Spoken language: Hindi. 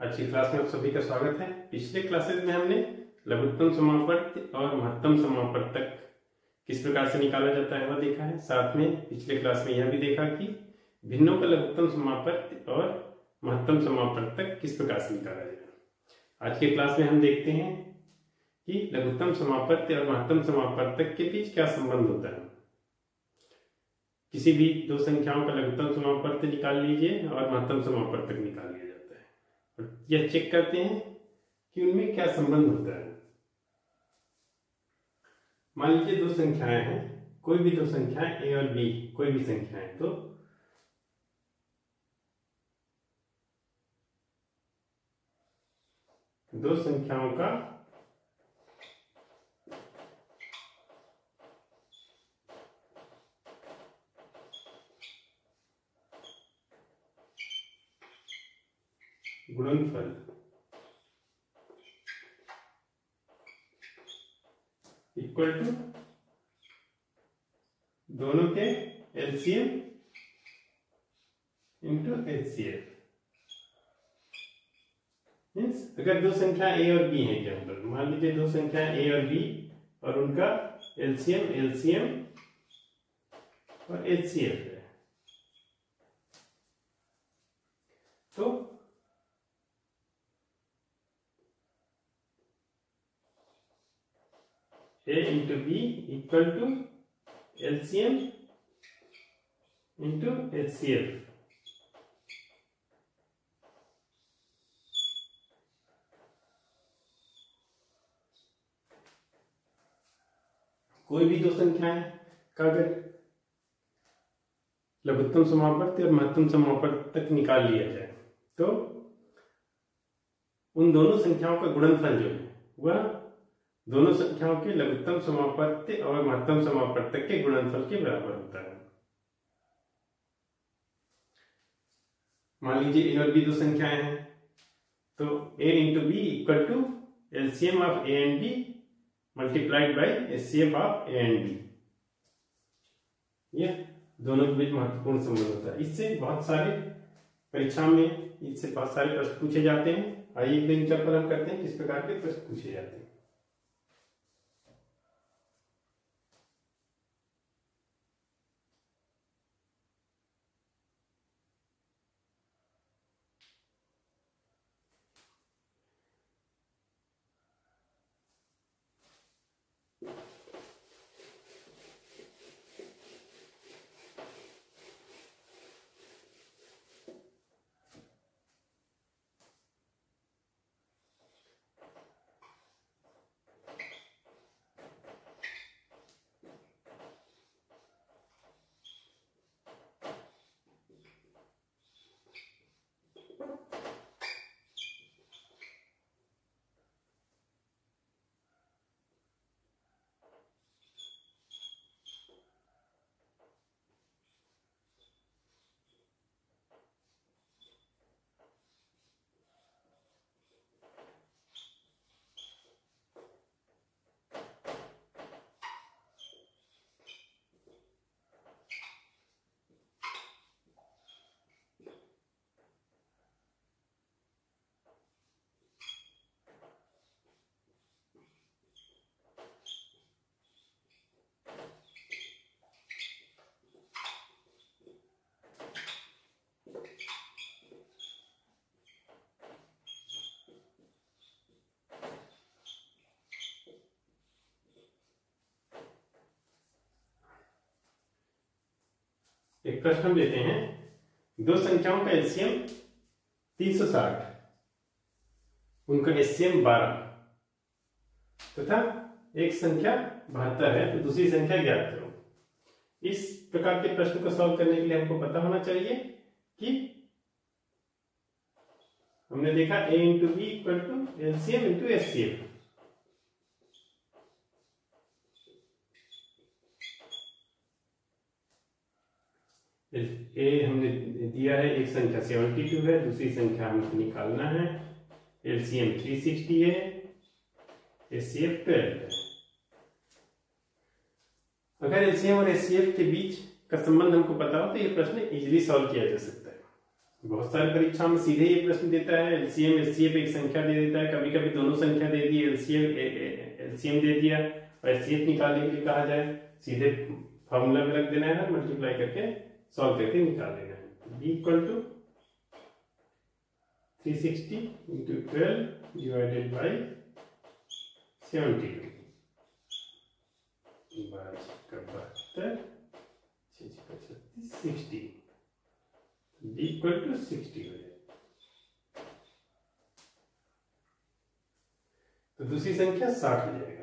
आज की क्लास में आप सभी का स्वागत है। पिछले क्लासेस में हमने लघुत्तम समापवर्त और महत्तम समापवर्तक किस प्रकार से निकाला जाता है वह देखा है। साथ में पिछले क्लास में यह भी देखा कि भिन्नों का लघुत्तम समापवर्त और महत्तम समापवर्तक किस प्रकार से निकाला जाए। आज के क्लास में हम देखते हैं कि लघुत्तम समापवर्त और महत्तम समापवर्तक के बीच क्या संबंध होता है। किसी भी दो संख्याओं का लघुत्तम समापवर्त निकाल लीजिए और महत्तम समापवर्तक निकाल लिया जाता है और यह चेक करते हैं कि उनमें क्या संबंध होता है। मान लीजिए दो संख्याएं हैं, कोई भी दो संख्याएं a और b, कोई भी संख्याएं, तो दो संख्याओं का गुणनफल इक्वल टू दोनों के एलसीएम इंटू एचसीएफ। मीन्स अगर दो संख्या a और b है, एग्जाम्पल मान लीजिए दो संख्या a और b और उनका एलसीएम और एचसीएफ है, तो a into B equal to LCM into HCF. कोई भी दो संख्याएं का अगर लघुत्तम समापवर्त और महत्तम समापवर्तक निकाल लिया जाए तो उन दोनों संख्याओं का गुणनफल जो है वह दोनों संख्याओं के लघुत्तम समापवर्त और महत्तम समापवर्तक के गुणनफल के बराबर होता है। मान लीजिए a और b दो संख्याएं हैं, तो a into B equal to LCM of a and b multiplied by HCF of a and b। यह दोनों के बीच महत्वपूर्ण संबंध होता है। इससे बहुत सारे परीक्षा में इससे बहुत सारे प्रश्न पूछे जाते हैं। आइए एक एग्जांपल हम करते हैं किस प्रकार के प्रश्न पूछे जाते हैं। एक प्रश्न हम लेते हैं, दो संख्याओं का एलसीएम 360, उनका एचसीएम 12 तथा एक संख्या 72 है, तो दूसरी संख्या ज्ञात करो। इस प्रकार के प्रश्न को सॉल्व करने के लिए हमको पता होना चाहिए कि हमने देखा a into B equal to LCM into HCF. A हमने दिया है, एक संख्या 72 है, दूसरी संख्या हमको निकालना है, एलसीएम 360 है, एचसीएफ 12 है। अगर एलसीएम और एचसीएफ के बीच का संबंध हमको पता हो तो ये प्रश्न इजीली सॉल्व किया जा सकता है। बहुत सारी परीक्षा में सीधे ये प्रश्न देता है, एलसीएम एचसीएफ एक संख्या दे देता है, कभी कभी दोनों संख्या दे दी, एलसीएम दे दिया और एचसीएफ निकालने के लिए कहा जाए, सीधे फॉर्मूला में रख देना है, मल्टीप्लाई करके सॉल्व करके निकाल लेना है। B equal to 360 into 12 divided by 72, 60, b equal to 60 हो जाए। तो दूसरी संख्या 60 हो जाएगी।